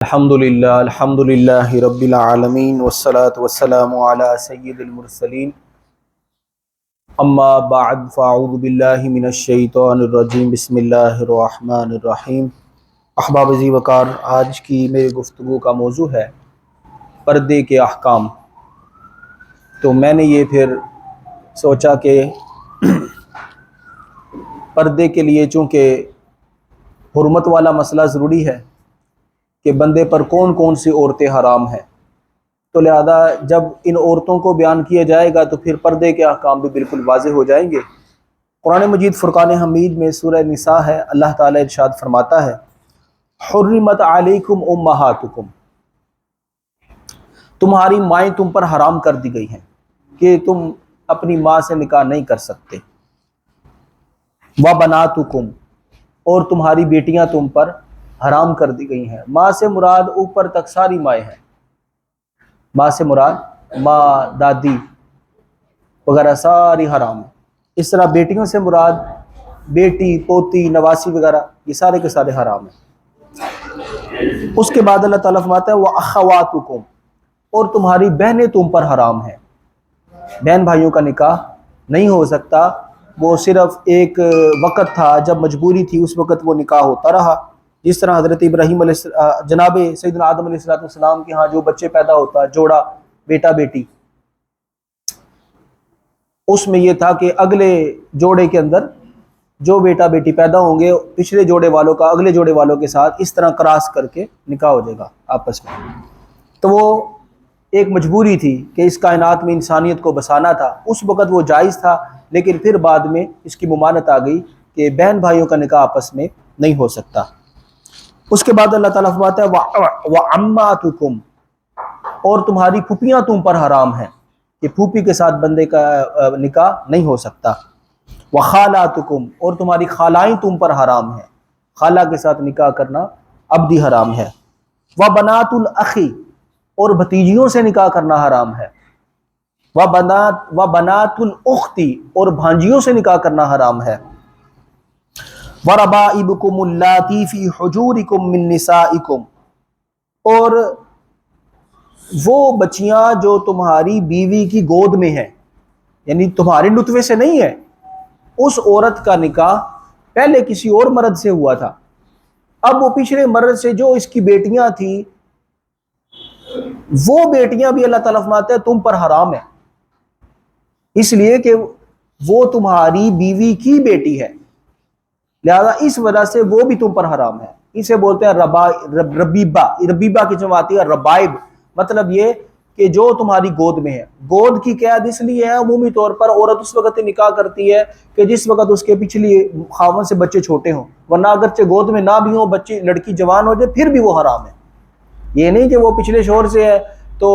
الحمدللہ رب العالمین والصلاة والسلام علی سید المرسلین اما بعد فاعوذ باللہ من الشیطان الرجیم بسم اللہ الرحمن الرحیم۔ احباب عزیز وقار، آج کی میری گفتگو کا موضوع ہے پردے کے احکام۔ تو میں نے یہ پھر سوچا کہ پردے کے لیے چونکہ حرمت والا مسئلہ ضروری ہے کہ بندے پر کون کون سی عورتیں حرام ہیں، تو لہذا جب ان عورتوں کو بیان کیا جائے گا تو پھر پردے کے احکام بھی بالکل واضح ہو جائیں گے۔ قرآن مجید فرقان حمید میں سورہ نساء ہے، اللہ تعالیٰ ارشاد فرماتا ہے حرمت علیکم امہاتکم، تمہاری مائیں تم پر حرام کر دی گئی ہیں کہ تم اپنی ماں سے نکاح نہیں کر سکتے۔ وبناتکم، اور تمہاری بیٹیاں تم پر حرام کر دی گئی ہیں۔ ماں سے مراد اوپر تک ساری مائیں ہیں، ماں سے مراد ماں، دادی وغیرہ ساری حرام ہیں۔ اس طرح بیٹیوں سے مراد بیٹی، پوتی، نواسی وغیرہ یہ سارے کے سارے حرام ہیں۔ اس کے بعد اللہ تعالیٰ فرماتا ہے وَأَخَوَاتُكُمْ، اور تمہاری بہنیں تم پر حرام ہیں۔ بہن بھائیوں کا نکاح نہیں ہو سکتا، وہ صرف ایک وقت تھا جب مجبوری تھی، اس وقت وہ نکاح ہوتا رہا۔ جس طرح حضرت ابراہیم جناب سیدنا آدم علیہ السلام کے ہاں جو بچے پیدا ہوتا، جوڑا بیٹا بیٹی، اس میں یہ تھا کہ اگلے جوڑے کے اندر جو بیٹا بیٹی پیدا ہوں گے پچھلے جوڑے والوں کا اگلے جوڑے والوں کے ساتھ اس طرح کراس کر کے نکاح ہو جائے گا آپس میں۔ تو وہ ایک مجبوری تھی کہ اس کائنات میں انسانیت کو بسانا تھا، اس وقت وہ جائز تھا، لیکن پھر بعد میں اس کی ممانعت آ گئی کہ بہن بھائیوں کا نکاح آپس میں نہیں ہو سکتا۔ اس کے بعد اللہ تعالیٰ فرماتا ہے وَعَمَّاتُكُمْ، اور تمہاری پھوپھیاں تم پر حرام ہیں کہ پھوپھی کے ساتھ بندے کا نکاح نہیں ہو سکتا۔ وَخَالَاتُكُمْ، اور تمہاری خالائیں تم پر حرام ہیں، خالہ کے ساتھ نکاح کرنا ابدی حرام ہے۔ وَبَنَاتُ الْأَخِ، اور بھتیجیوں سے نکاح کرنا حرام ہے۔ وَبَنَاتُ الْأُخْتِ، اور بھانجیوں سے نکاح کرنا حرام ہے۔ وَرَبَائِبُكُمُ اللَّاتِي فِي حُجُورِكُم مِّن نِّسَائِكُمْ، اور وہ بچیاں جو تمہاری بیوی کی گود میں ہیں، یعنی تمہارے نطفے سے نہیں ہے، اس عورت کا نکاح پہلے کسی اور مرد سے ہوا تھا، اب وہ پچھلے مرد سے جو اس کی بیٹیاں تھیں وہ بیٹیاں بھی اللہ تعالیٰ فرماتا ہے تم پر حرام ہے، اس لیے کہ وہ تمہاری بیوی کی بیٹی ہے، لہذا اس وجہ سے وہ بھی تم پر حرام ہے۔ اسے بولتے ہیں ربیبہ، ربیبہ کی جمع آتی ہے ربائب، مطلب یہ کہ جو تمہاری گود میں ہے۔ گود کی قید اس لیے ہے، عمومی طور پر عورت اس وقت نکاح کرتی ہے کہ جس وقت اس کے پچھلی خاوند سے بچے چھوٹے ہوں، ورنہ اگرچہ گود میں نہ بھی ہوں، بچی لڑکی جوان ہو جائے پھر بھی وہ حرام ہے۔ یہ نہیں کہ وہ پچھلے شوہر سے ہے تو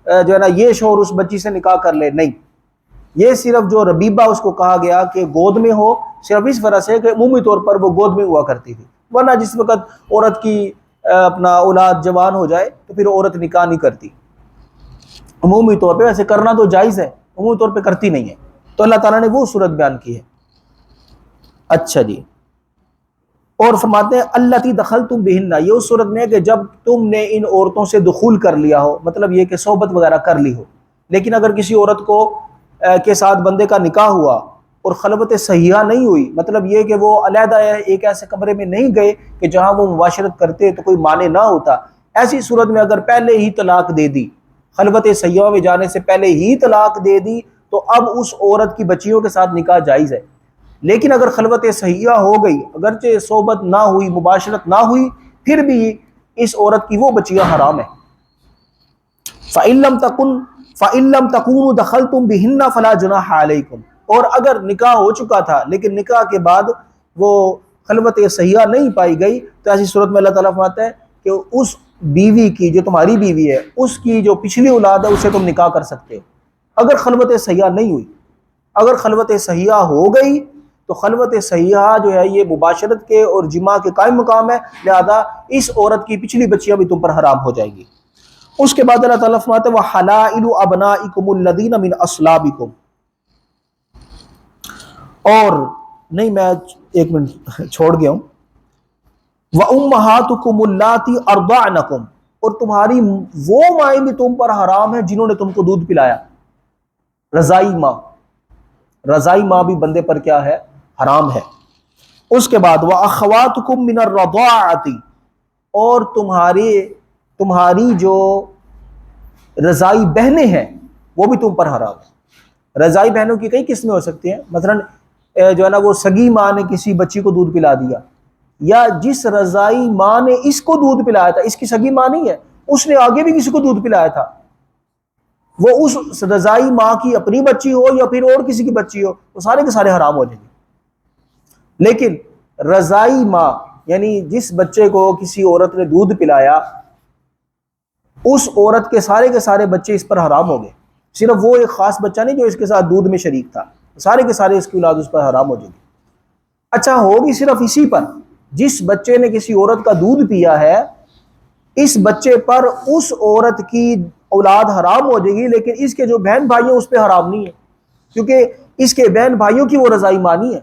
جو ہے نا یہ شوہر اس بچی سے نکاح کر لے، نہیں، یہ صرف جو ربیبہ اس کو کہا گیا کہ گود میں ہو، صرف اس وجہ سے کہ عمومی طور پر وہ گود میں ہوا کرتی تھی، ورنہ جس وقت عورت کی اپنا اولاد جوان ہو جائے تو پھر عورت نکاح نہیں کرتی، عمومی طور پہ ویسے کرنا تو جائز ہے، عمومی طور پہ کرتی نہیں ہے۔ تو اللہ تعالیٰ نے وہ صورت بیان کی ہے۔ اچھا جی، اور فرماتے ہیں اللتی دخلتم بہن، یہ اس صورت میں ہے کہ جب تم نے ان عورتوں سے دخول کر لیا ہو، مطلب یہ کہ صحبت وغیرہ کر لی ہو، لیکن اگر کسی عورت کو کے ساتھ بندے کا نکاح ہوا اور خلوت صحیحہ نہیں ہوئی، مطلب یہ کہ وہ علیحدہ ایک ایسے کمرے میں نہیں گئے کہ جہاں وہ مباشرت کرتے تو کوئی معنی نہ ہوتا، ایسی صورت میں اگر پہلے ہی طلاق دے دی، خلوت صحیحہ میں جانے سے پہلے ہی طلاق دے دی، تو اب اس عورت کی بچیوں کے ساتھ نکاح جائز ہے۔ لیکن اگر خلوت صحیحہ ہو گئی، اگرچہ صحبت نہ ہوئی، مباشرت نہ ہوئی، پھر بھی اس عورت کی وہ بچیاں حرام ہیں۔ فَإِن لَّمْ تَكُونُوا دَخَلْتُم بِهِنَّ فَلَا جُنَاحَ عَلَيْكُمْ، اور اگر نکاح ہو چکا تھا لیکن نکاح کے بعد وہ خلوت صحیحہ نہیں پائی گئی، تو ایسی صورت میں اللہ تعالیٰ فرماتا ہے کہ اس بیوی کی جو تمہاری بیوی ہے، اس کی جو پچھلی اولاد ہے اسے تم نکاح کر سکتے ہو اگر خلوت صحیحہ نہیں ہوئی۔ اگر خلوت صحیحہ ہو گئی تو خلوت صحیحہ جو ہے یہ مباشرت کے اور جماع کے قائم مقام ہے، لہذا اس عورت کی پچھلی بچیاں بھی تم پر حرام ہو جائیں گی۔ اس کے بعد اللہ تعالیٰ فرماتا ہے وَحَلَائِلُ أَبْنَائِكُمُ الَّذِينَ مِنْ أَصْلَابِكُمْ، اور نہیں میں ایک منٹ چھوڑ گیا ہوں، وَأُمَّهَاتُكُمُ اللَّاتِي أَرْضَعْنَكُمْ، اور تمہاری وہ مائیں بھی تم پر حرام ہیں جنہوں نے تم کو دودھ پلایا، رضائی ماں، رضائی ماں بھی بندے پر کیا ہے؟ حرام ہے۔ اس کے بعد وَأَخَوَاتُكُم مِّنَ الرَّضَاعَةِ، اور تمہاری جو رضائی بہنیں ہیں وہ بھی تم پر حرام ہے۔ رضائی بہنوں کی کئی قسمیں ہو سکتی ہیں، مثلا جو ہے نا وہ سگی ماں نے کسی بچی کو دودھ پلا دیا، یا جس رضائی ماں نے اس کو دودھ پلایا تھا، اس کی سگی ماں نہیں ہے، اس نے آگے بھی کسی کو دودھ پلایا تھا، وہ اس رضائی ماں کی اپنی بچی ہو یا پھر اور کسی کی بچی ہو، وہ سارے کے سارے حرام ہو جائیں گے۔ لیکن رضائی ماں یعنی جس بچے کو کسی عورت نے دودھ پلایا، اس عورت کے سارے بچے اس پر حرام ہو گئے، صرف وہ ایک خاص بچہ نہیں جو اس کے ساتھ دودھ میں شریک تھا، سارے کے سارے اس کی اولاد اس پر حرام ہو جائے گی۔ اچھا، ہوگی صرف اسی پر، جس بچے نے کسی عورت کا دودھ پیا ہے اس بچے پر اس عورت کی اولاد حرام ہو جائے گی، لیکن اس کے جو بہن بھائی ہیں اس پہ حرام نہیں ہے، کیونکہ اس کے بہن بھائیوں کی وہ رضائی ماں نہیں ہے،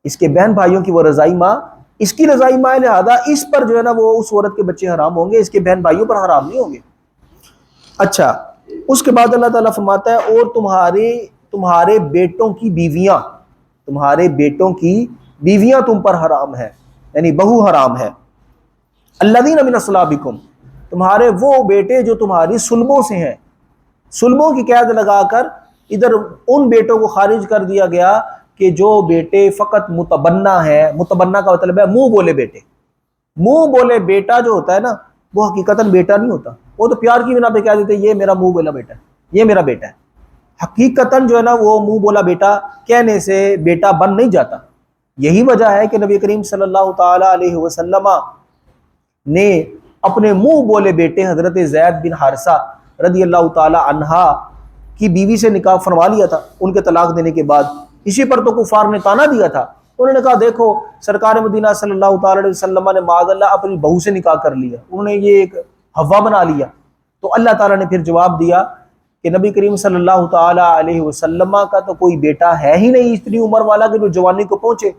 اس کے بہن بھائیوں کی وہ رضائی ماں اس کی رضائی ماں ہے، لہذا اس پر جو ہے نا وہ اس عورت کے بچے حرام ہوں گے، اس کے بہن بھائیوں پر حرام نہیں ہوں گے۔ اچھا، اس کے بعد اللہ تعالیٰ فرماتا ہے اور تمہارے بیٹوں کی بیویاں، تمہارے بیٹوں کی بیویاں تم پر حرام ہے، یعنی بہو حرام ہے۔ الذین من اصلابکم، تمہارے وہ بیٹے جو تمہاری سلبوں سے ہیں، سلبوں کی قید لگا کر ادھر ان بیٹوں کو خارج کر دیا گیا کہ جو بیٹے فقط متبنہ ہے، متبنہ کا مطلب ہے منہ بولے بیٹے، منہ بولے بیٹا جو ہوتا ہے نا وہ حقیقتاً بیٹا نہیں ہوتا، وہ تو پیار کی بنا پہ کہہ دیتے یہ میرا منہ بولا بیٹا ہے، یہ میرا بیٹا ہے، حقیقتاً جو ہے نا وہ منہ بولا بیٹا کہنے سے بیٹا بن نہیں جاتا۔ یہی وجہ ہے کہ نبی کریم صلی اللہ تعالی علیہ وسلم نے اپنے منہ بولے بیٹے حضرت زید بن حارثہ رضی اللہ تعالی عنہا کی بیوی سے نکاح فرما لیا تھا ان کے طلاق دینے کے بعد۔ اسی پر تو کفار نے تانا دیا تھا، انہوں نے کہا دیکھو سرکار مدینہ صلی اللہ تعالی علیہ وسلم نے معاذ اللہ اپنی بہو سے نکاح کر لیا، انہوں نے یہ ایک حوا بنا لیا۔ تو اللہ تعالیٰ نے پھر جواب دیا کہ نبی کریم صلی اللہ تعالی علیہ وسلم کا تو کوئی بیٹا ہے ہی نہیں اتنی عمر والا کہ جو جوانی کو پہنچے،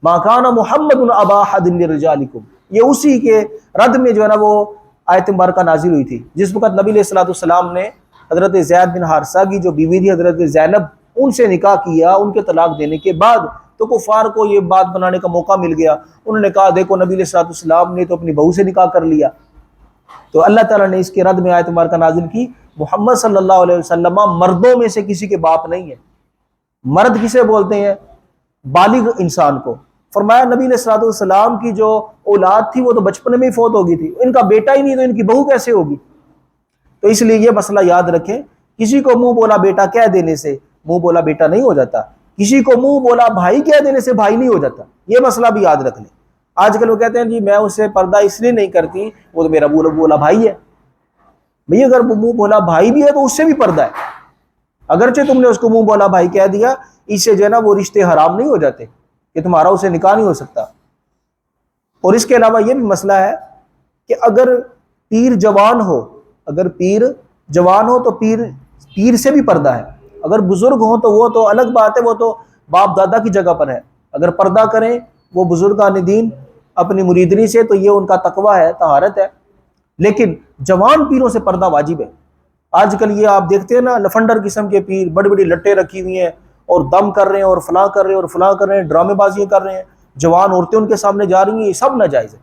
ما کان محمد ابا احد من رجالکم، یہ اسی کے رد میں جو ہے نا وہ آیت مبارکہ نازل ہوئی تھی، جس وقت نبی علیہ الصلوۃ والسلام نے حضرت زید بن حارثہ کی جو بیوی تھی حضرت زینب ان سے نکاح کیا، ان کے طلاق دینے کے بعد تو کفار کو یہ بات بنانے کا موقع مل گیا، انہوں نے کہا دیکھو نبی علیہ الصلوۃ والسلام نے تو اپنی بہو سے نکاح کر لیا۔ تو اللہ تعالیٰ نے اس کے رد میں آیت مبارکہ نازل کی محمد صلی اللہ علیہ وسلم مردوں میں سے کسی کے باپ نہیں ہے۔ مرد کسے بولتے ہیں؟ بالغ انسان کو۔ فرمایا نبی علیہ الصلوۃ والسلام کی جو اولاد تھی وہ تو بچپن میں ہی فوت ہو گئی تھی، ان کا بیٹا ہی نہیں تو ان کی بہو کیسے ہوگی؟ تو اس لیے یہ مسئلہ یاد رکھیں، کسی کو منہ بولا بیٹا کہہ دینے سے منہ بولا بیٹا نہیں ہو جاتا، کسی کو منہ بولا بھائی کہہ دینے سے بھائی نہیں ہو جاتا، یہ مسئلہ بھی یاد رکھ لیں۔ آج کل وہ کہتے ہیں جی میں اس سے پردہ اس لیے نہیں کرتی وہ تو میرا بولا بھائی ہے۔ بھئی اگر وہ منہ بولا بھائی بھی ہے تو اس سے بھی پردہ ہے، اگرچہ تم نے اس کو منہ بولا بھائی کہہ دیا، اس سے جو ہے نا وہ رشتے حرام نہیں ہو جاتے کہ تمہارا اسے نکاح نہیں ہو سکتا۔ اور اس کے علاوہ یہ بھی مسئلہ ہے کہ اگر پیر جوان ہو، اگر پیر جوان ہو تو پیر سے بھی پردہ ہے، اگر بزرگ ہو تو وہ تو الگ بات ہے، وہ تو باپ دادا کی جگہ پر ہے، اگر پردہ کریں وہ بزرگان دین اپنی مریدنی سے تو یہ ان کا تقوی ہے، طہارت ہے، لیکن جوان پیروں سے پردہ واجب ہے۔ آج کل یہ آپ دیکھتے ہیں نا لفنڈر قسم کے پیر، بڑی بڑی لٹیں رکھی ہوئی ہیں اور دم کر رہے ہیں اور فلاں کر رہے ہیں اور فلاں کر رہے ہیں، ڈرامے بازیاں کر رہے ہیں، جوان عورتیں ان کے سامنے جا رہی ہیں، یہ سب ناجائز ہے۔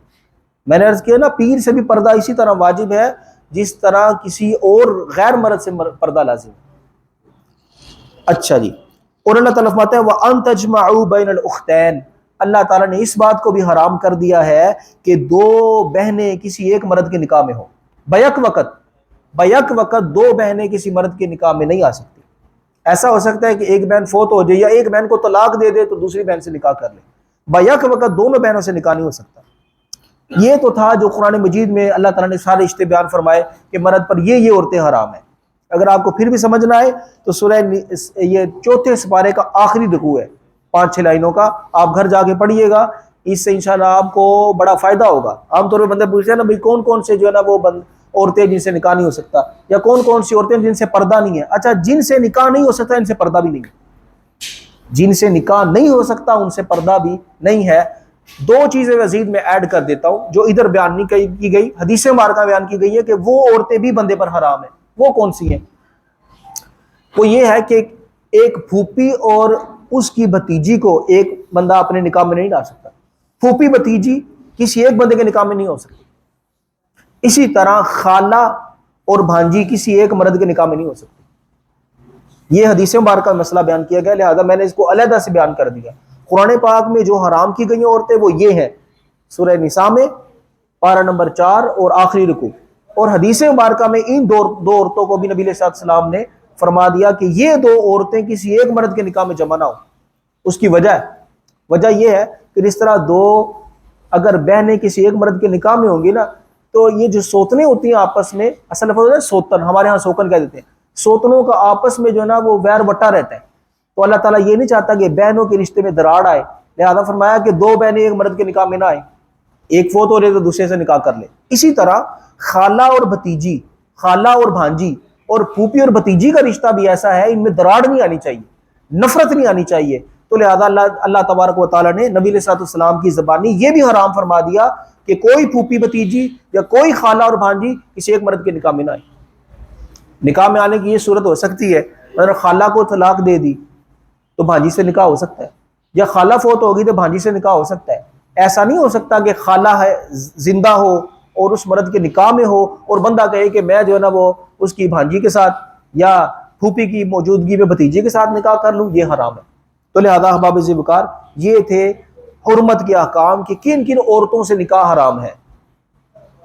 میں نے عرض کیا نا پیر سے بھی پردہ اسی طرح واجب ہے جس طرح کسی اور غیر مرد سے پردہ لازم ہے۔ اچھا جی، اور اللہ تعالیٰ فرماتا ہے وَأَن تَجْمَعُوا بَيْنَ الْأُخْتَيْنِ، اللہ تعالیٰ نے اس بات کو بھی حرام کر دیا ہے کہ دو بہنیں کسی ایک مرد کے نکاح میں ہوں، بیک وقت دو بہنیں کسی مرد کے نکاح میں نہیں آ سکتی۔ ایسا ہو سکتا ہے کہ ایک بہن فوت ہو جائے یا ایک بہن کو طلاق دے دے تو دوسری بہن سے نکاح کر لے، بیک وقت دونوں بہنوں سے نکاح نہیں ہو سکتا۔ یہ تو تھا جو قرآن مجید میں اللہ تعالیٰ نے سارے رشتے بیان فرمائے کہ مرد پر یہ عورتیں حرام ہیں۔ اگر آپ کو پھر بھی سمجھ نہ آئے تو سورہ یہ 4 سپارے کا آخری رکوع ہے 5-6 لائنوں کا، آپ گھر جا کے پڑھیے گا، اس سے انشاءاللہ آپ کو بڑا فائدہ ہوگا۔ عام طور پہ بندے پوچھتے ہیں نا بھائی کون کون سے جو ہے نا وہ عورتیں جن سے نکاح نہیں ہو سکتا، یا کون کون سی عورتیں جن سے پردہ نہیں ہے۔ اچھا، جن سے نکاح نہیں ہو سکتا ان سے پردہ بھی نہیں ہے، جن سے نکاح نہیں ہو سکتا ان سے پردہ بھی نہیں ہے۔ دو چیزیں مزید میں ایڈ کر دیتا ہوں جو ادھر بیان نہیں کی گئی، حدیث مبارکہ بیان کی گئی ہے کہ وہ عورتیں بھی بندے پر حرام ہیں۔ وہ کون سی ہیں؟ وہ یہ ہے کہ ایک پھوپھی اور اس کی بھتیجی کو ایک بندہ اپنے نکاح میں نہیں لا سکتا، پھوپھی بھتیجی کسی ایک بندے کے نکاح میں نہیں ہو سکتی۔ اسی طرح خالہ اور بھانجی کسی ایک مرد کے نکاح میں نہیں ہو سکتی۔ یہ حدیث مبارکہ میں مسئلہ بیان کیا گیا، لہذا میں نے اس کو علیحدہ سے بیان کر دیا۔ قرآن پاک میں جو حرام کی گئی عورتیں وہ یہ ہیں، سورہ نساء میں پارہ نمبر 4 اور آخری رکوع، اور حدیث مبارکہ میں ان دو عورتوں کو بھی نبی علیہ السلام نے فرما دیا کہ یہ دو عورتیں کسی ایک مرد کے نکاح میں جمع نہ ہو۔ اس کی وجہ یہ ہے کہ جس طرح دو اگر بہنیں کسی ایک مرد کے نکاح میں ہوں گی نا، تو یہ جو سوتنیں ہوتی ہیں آپس میں، اصل لفظ ہے سوتن، ہمارے ہاں سوکن کہہ دیتے ہیں، سوتنوں کا آپس میں جو ہے نا وہ ویر وٹا رہتا ہے، تو اللہ تعالیٰ یہ نہیں چاہتا کہ بہنوں کے رشتے میں دراڑ آئے، لہذا فرمایا کہ دو بہنیں ایک مرد کے نکاح میں نہ آئیں، ایک فوت ہو رہے تو دوسرے سے نکاح کر لے۔ اسی طرح خالہ اور بھتیجی، خالہ اور بھانجی اور پھوپھی اور بھتیجی کا رشتہ بھی ایسا ہے، ان میں دراڑ نہیں آنی چاہیے، نفرت نہیں آنی چاہیے، تو لہذا اللہ تبارک و تعالیٰ نے نبی علیہ السلام کی زبانی یہ بھی حرام فرما دیا کہ کوئی پھوپھی بھتیجی یا کوئی خالہ اور بھانجی کسی ایک مرد کے نکاح میں نہ آئے۔ نکاح میں آنے کی یہ صورت ہو سکتی ہے، اگر خالہ کو طلاق دے دی تو بھانجی سے نکاح ہو سکتا ہے، یا خالہ فوت ہوگی تو بھانجی سے نکاح ہو سکتا ہے۔ ایسا نہیں ہو سکتا کہ خالہ ہے زندہ ہو اور اس مرد کے نکاح میں ہو اور بندہ کہے کہ میں جو ہے نا وہ اس کی بھانجی کے ساتھ یا پھوپھی کی موجودگی میں بھتیجے کے ساتھ نکاح کر لوں، یہ حرام ہے۔ تو لہذا احباب عزیز وقار، یہ تھے حرمت کے احکام کہ کن کن عورتوں سے نکاح حرام ہے۔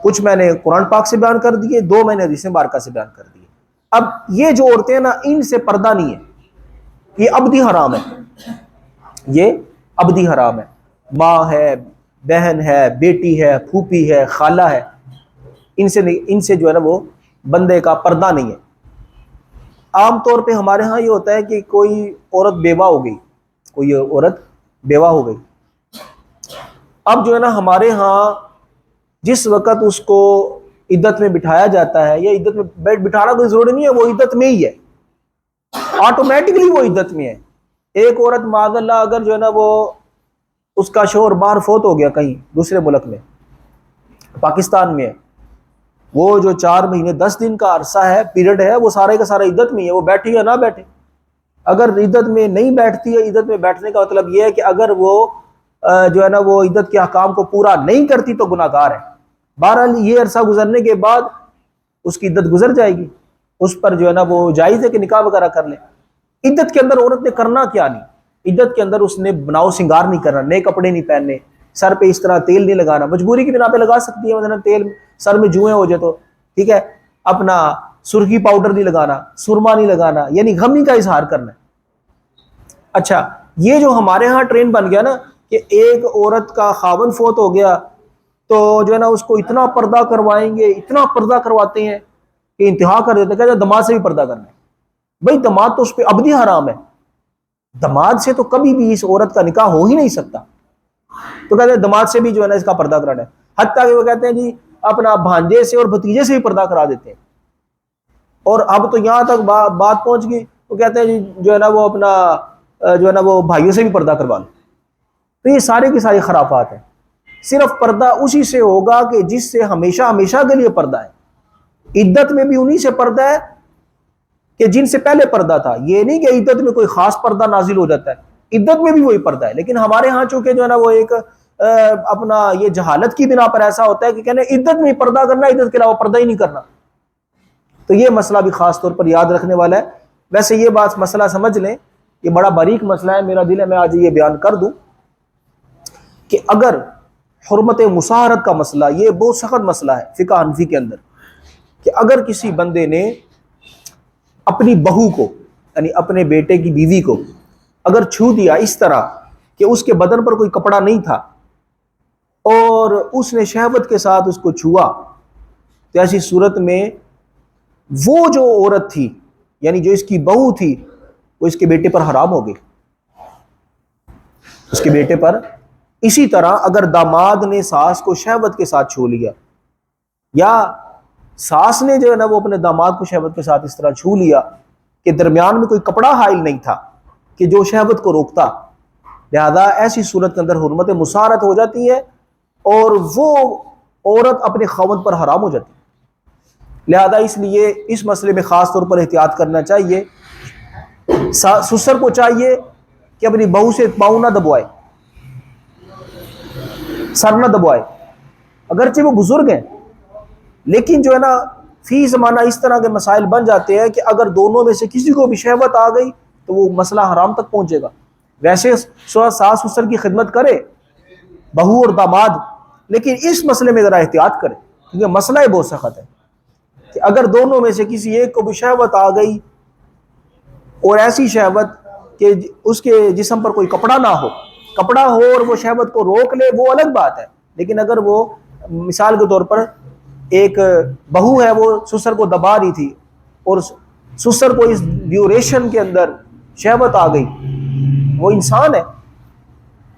کچھ میں نے قرآن پاک سے بیان کر دیے، دو میں نے حدیث مبارکہ سے بیان کر دیے۔ اب یہ جو عورتیں نا، ان سے پردہ نہیں ہے، یہ ابدی حرام ہے، یہ ابدی حرام ہے۔ ماں ہے، بہن ہے، بیٹی ہے، پھوپھی ہے، خالہ ہے، ان سے جو ہے نا وہ بندے کا پردہ نہیں ہے۔ عام طور پہ ہمارے ہاں یہ ہوتا ہے کہ کوئی عورت بیوہ ہو گئی، کوئی عورت بیوہ ہو گئی، اب جو ہے نا ہمارے ہاں جس وقت اس کو عدت میں بٹھایا جاتا ہے، یا عدت میں بٹھانا کوئی ضروری نہیں ہے، وہ عدت میں ہی ہے، آٹومیٹکلی وہ عدت میں ہے۔ ایک عورت معاذ اللہ اگر جو ہے نا وہ اس کا شوہر باہر فوت ہو گیا کہیں دوسرے ملک میں، پاکستان میں ہے، وہ جو 4 مہینے 10 دن کا عرصہ ہے، پیریڈ ہے، وہ سارے کا سارا عدت میں ہے، وہ بیٹھے یا نہ بیٹھے۔ اگر عدت میں نہیں بیٹھتی ہے، عدت میں بیٹھنے کا مطلب یہ ہے کہ اگر وہ جو ہے نا وہ عدت کے احکام کو پورا نہیں کرتی تو گناہ گار ہے۔ بہرحال یہ عرصہ گزرنے کے بعد اس کی عدت گزر جائے گی، اس پر جو ہے نا وہ جائز ہے کہ نکاح وغیرہ کر لے۔ عدت کے اندر عورت نے کرنا کیا نہیں، عدت کے اندر اس نے بناؤ سنگار نہیں کرنا، نئے کپڑے نہیں پہننے، سر پہ اس طرح تیل نہیں لگانا، مجبوری کی بنا پہ لگا سکتی ہے، مثلا تیل سر میں جوئیں ہو جائے تو ٹھیک ہے، اپنا سرخی پاؤڈر نہیں لگانا، سرما نہیں لگانا، یعنی غمی کا اظہار کرنا ہے۔ اچھا، یہ جو ہمارے ہاں ٹرین بن گیا نا کہ ایک عورت کا خاوند فوت ہو گیا تو جو ہے نا اس کو اتنا پردہ کروائیں گے، اتنا پردہ کرواتے ہیں کہ انتہا کر دیتے ہیں، کہتے ہیں دماد سے بھی پردہ کرنا ہے۔ بھائی دماد تو اس پہ ابدی حرام ہے، دماد سے تو کبھی بھی اس عورت کا نکاح ہو ہی نہیں سکتا، تو کہتے ہیں دماد سے بھی جو ہے نا اس کا پردہ کرانا ہے۔ حتیٰ کہ وہ کہتے ہیں جی اپنا بھانجے سے اور بھتیجے سے بھی پردہ کرا دیتے ہیں، اور اب تو یہاں تک بات پہنچ گئی، وہ کہتے ہیں جی جو ہے نا وہ اپنا جو ہے نا وہ بھائیوں سے بھی پردہ کروا لو۔ تو یہ سارے کی ساری خرافات ہیں۔ صرف پردہ اسی سے ہوگا کہ جس سے ہمیشہ ہمیشہ کے لیے پردہ ہے۔ عدت میں بھی انہی سے پردہ ہے کہ جن سے پہلے پردہ تھا، یہ نہیں کہ عدت میں کوئی خاص پردہ نازل ہو جاتا ہے، عدت میں بھی وہی پردہ ہے۔ لیکن ہمارے ہاں چونکہ جو ہے نا وہ ایک اپنا یہ جہالت کی بنا پر ایسا ہوتا ہے کہ کہنے عدت میں پردہ کرنا، عدت کے علاوہ پردہ ہی نہیں کرنا، تو یہ مسئلہ بھی خاص طور پر یاد رکھنے والا ہے۔ ویسے یہ بات مسئلہ سمجھ لیں، یہ بڑا باریک مسئلہ ہے، میرا دل ہے میں آج یہ بیان کر دوں کہ اگر حرمت مصاہرت کا مسئلہ، یہ بہت سخت مسئلہ ہے فقہ حنفی کے اندر، کہ اگر کسی بندے نے اپنی بہو کو یعنی اپنے بیٹے کی بیوی کو اگر چھو دیا اس طرح کہ اس کے بدن پر کوئی کپڑا نہیں تھا اور اس نے شہوت کے ساتھ اس کو چھوا، تو ایسی صورت میں وہ جو عورت تھی یعنی جو اس کی بہو تھی وہ اس کے بیٹے پر حرام ہو گئی، اس کے بیٹے پر۔ اسی طرح اگر داماد نے ساس کو شہوت کے ساتھ چھو لیا، یا ساس نے جو ہے نا وہ اپنے داماد کو شہوت کے ساتھ اس طرح چھو لیا کہ درمیان میں کوئی کپڑا حائل نہیں تھا کہ جو شہوت کو روکتا، لہذا ایسی صورت کے اندر حرمت مسارت ہو جاتی ہے اور وہ عورت اپنے خاوند پر حرام ہو جاتی ہے۔ لہذا اس لیے اس مسئلے میں خاص طور پر احتیاط کرنا چاہیے۔ سسر کو چاہیے کہ اپنی بہو سے پاؤں نہ دبوائے، سر نہ دبوائے، اگرچہ وہ بزرگ ہیں، لیکن جو ہے نا فی زمانہ اس طرح کے مسائل بن جاتے ہیں کہ اگر دونوں میں سے کسی کو بھی شہوت آ گئی تو وہ مسئلہ حرام تک پہنچے گا۔ ویسے ساس سسر کی خدمت کرے بہو اور داماد، لیکن اس مسئلے میں ذرا احتیاط کرے، کیونکہ مسئلہ بہت سخت ہے کہ اگر دونوں میں سے کسی ایک کو بھی شہوت آ گئی، اور ایسی شہوت کہ اس کے جسم پر کوئی کپڑا نہ ہو، کپڑا ہو اور وہ شہوت کو روک لے، وہ الگ بات ہے، لیکن اگر وہ مثال کے طور پر ایک بہو ہے، وہ سسر کو دبا رہی تھی اور سسر کو اس ڈیوریشن کے اندر شہوت آ گئی، وہ انسان ہے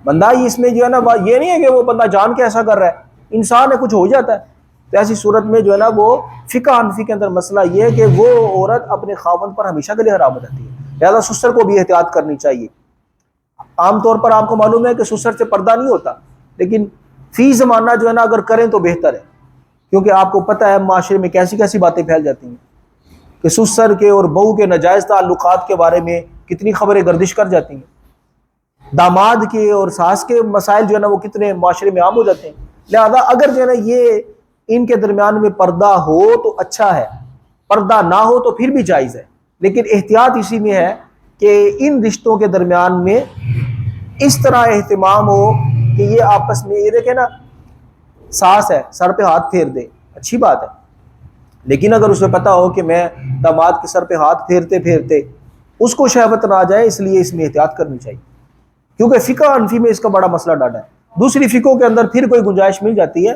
بندہ، اس میں جو ہے نا یہ نہیں ہے کہ وہ بندہ جان کے ایسا کر رہا ہے، انسان ہے، کچھ ہو جاتا ہے۔ تو ایسی صورت میں جو ہے نا وہ فقہ حنفی کے اندر مسئلہ یہ ہے کہ وہ عورت اپنے خاوند پر ہمیشہ کے لیے حرام ہو جاتی ہے، لہذا سسر کو بھی احتیاط کرنی چاہیے۔ عام طور پر آپ کو معلوم ہے کہ سسر سے پردہ نہیں ہوتا، لیکن فی زمانہ جو ہے نا اگر کریں تو بہتر ہے، کیونکہ آپ کو پتہ ہے معاشرے میں کیسی کیسی باتیں پھیل جاتی ہیں کہ سسر کے اور بہو کے ناجائز تعلقات کے بارے میں کتنی خبریں گردش کر جاتی ہیں، داماد کے اور ساس کے مسائل جو ہے نا وہ کتنے معاشرے میں عام ہو جاتے ہیں۔ لہذا اگر جو ہے نا یہ ان کے درمیان میں پردہ ہو تو اچھا ہے، پردہ نہ ہو تو پھر بھی جائز ہے، لیکن احتیاط اسی میں ہے کہ ان رشتوں کے درمیان میں اس طرح اہتمام ہو کہ یہ آپس میں، یہ دیکھیں نا ساس ہے سر پہ ہاتھ پھیر دے، اچھی بات ہے، لیکن اگر اسے پتا ہو کہ میں داماد کے سر پہ ہاتھ پھیرتے پھیرتے اس کو شہوت نہ آ جائے، اس لیے اس میں احتیاط کرنی چاہیے، کیونکہ فقہ حنفی میں اس کا بڑا مسئلہ ڈالا ہے۔ دوسری فقہوں کے اندر پھر کوئی گنجائش مل جاتی ہے،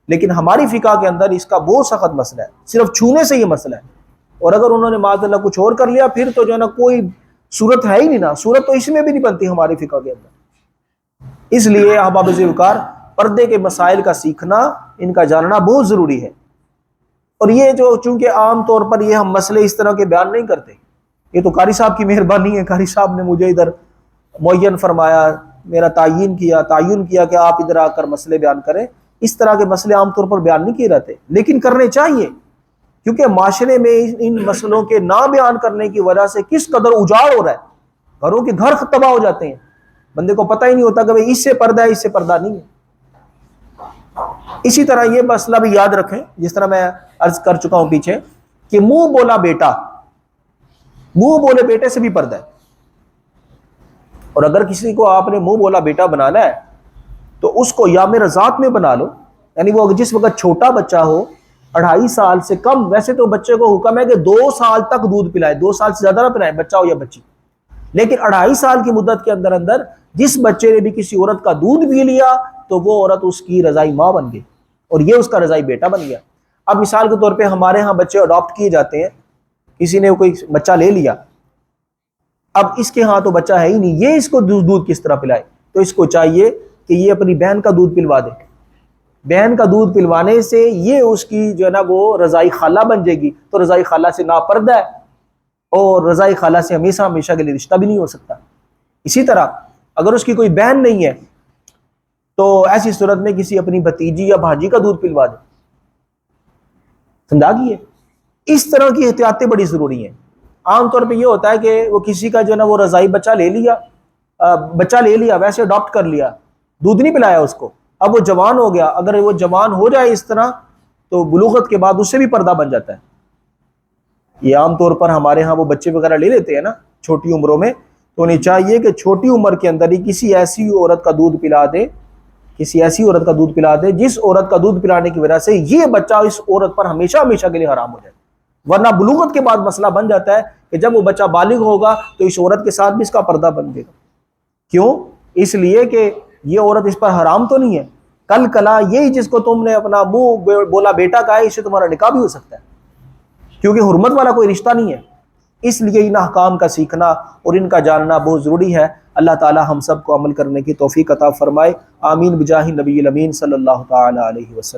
لیکن ہماری فقہ کے اندر اس کا بہت سخت مسئلہ ہے، صرف چھونے سے یہ مسئلہ ہے، اور اگر انہوں نے معاذ اللہ کچھ اور کر لیا پھر تو جو ہے نا کوئی صورت ہے ہی نہیں نا، صورت تو اس میں بھی نہیں بنتی ہماری فقہ کے اندر۔ اس لیے احباب ذوالفقار پردے کے مسائل کا سیکھنا، ان کا جاننا بہت ضروری ہے، اور یہ جو چونکہ عام طور پر یہ ہم مسئلے اس طرح کے بیان نہیں کرتے، یہ تو قاری صاحب کی مہربانی ہے، قاری صاحب نے مجھے ادھر معین فرمایا، میرا تعین کیا کہ آپ ادھر آ کر مسئلے بیان کریں۔ اس طرح کے مسئلے عام طور پر بیان نہیں کیے جاتے، لیکن کرنے چاہیے، کیونکہ معاشرے میں ان مسئلوں کے نہ بیان کرنے کی وجہ سے کس قدر اجاڑ ہو رہا ہے، گھروں کے گھر تباہ ہو جاتے ہیں، بندے کو پتہ ہی نہیں ہوتا کہ بھئی اس سے پردہ ہے، اس سے پردہ نہیں ہے۔ اسی طرح یہ مسئلہ بھی یاد رکھیں، جس طرح میں عرض کر چکا ہوں پیچھے، کہ منہ بولا بیٹا، منہ بولے بیٹے سے بھی پردہ ہے، اور اگر کسی کو آپ نے منہ بولا بیٹا بنانا ہے تو اس کو یا میرا ذات میں بنا لو، یعنی وہ جس وقت چھوٹا بچہ ہو، 2.5 سال سے کم، ویسے تو بچے کو حکم ہے کہ 2 سال تک دودھ پلائے، 2 سال سے زیادہ نہ پلائے، بچہ ہو یا بچی، لیکن 2.5 سال کی مدت کے اندر اندر جس بچے نے بھی کسی عورت کا دودھ پی لیا تو وہ عورت اس کی رضائی ماں بن گئی اور یہ اس کا رضائی بیٹا بن گیا۔ اب مثال کے طور پہ ہمارے ہاں بچے اڈاپٹ کیے جاتے ہیں، کسی نے کوئی بچہ لے لیا، اب اس کے ہاں تو بچہ ہے ہی نہیں، یہ اس کو دودھ کس طرح پلائے؟ تو اس کو چاہیے کہ یہ اپنی بہن کا دودھ پلوا دے، بہن کا دودھ پلوانے سے یہ اس کی جو ہے نا وہ رضائی خالہ بن جائے گی، تو رضائی خالہ سے ناپردہ ہے، اور رضائی خالہ سے ہمیشہ کے لیے رشتہ بھی نہیں ہو سکتا۔ اسی طرح اگر اس کی کوئی بہن نہیں ہے تو ایسی صورت میں کسی اپنی بھتیجی یا بھاجی کا دودھ پلوا دے، سمجھا گئی؟ اس طرح کی احتیاطیں بڑی ضروری ہیں۔ عام طور پہ یہ ہوتا ہے کہ وہ کسی کا جو ہے نا وہ رضائی بچہ لے لیا، ویسے اڈاپٹ کر لیا، دودھ نہیں پلایا اس کو، اب وہ جوان ہو گیا، اگر وہ جوان ہو جائے اس طرح تو بلوغت کے بعد اس سے بھی پردہ بن جاتا ہے۔ یہ عام طور پر ہمارے ہاں وہ بچے وغیرہ لے لیتے ہیں نا چھوٹی عمروں میں، تو انہیں چاہیے کہ چھوٹی عمر کے اندر ہی کسی ایسی عورت کا دودھ پلا دے، جس عورت کا دودھ پلانے کی وجہ سے یہ بچہ اس عورت پر ہمیشہ کے لیے حرام ہو جائے، ورنہ بلوغت کے بعد مسئلہ بن جاتا ہے کہ جب وہ بچہ بالغ ہوگا تو اس عورت کے ساتھ بھی اس کا پردہ بن جائے گا۔ کیوں؟ اس لیے کہ یہ عورت اس پر حرام تو نہیں ہے، کل کلا یہی جس کو تم نے اپنا منہ بولا بیٹا کہا ہے، اس سے تمہارا نکاح بھی ہو سکتا ہے، کیونکہ حرمت والا کوئی رشتہ نہیں ہے۔ اس لیے ان احکام کا سیکھنا اور ان کا جاننا بہت ضروری ہے۔ اللہ تعالی ہم سب کو عمل کرنے کی توفیق عطا فرمائے، آمین بجاہ نبی الامین صلی اللہ تعالی علیہ وسلم۔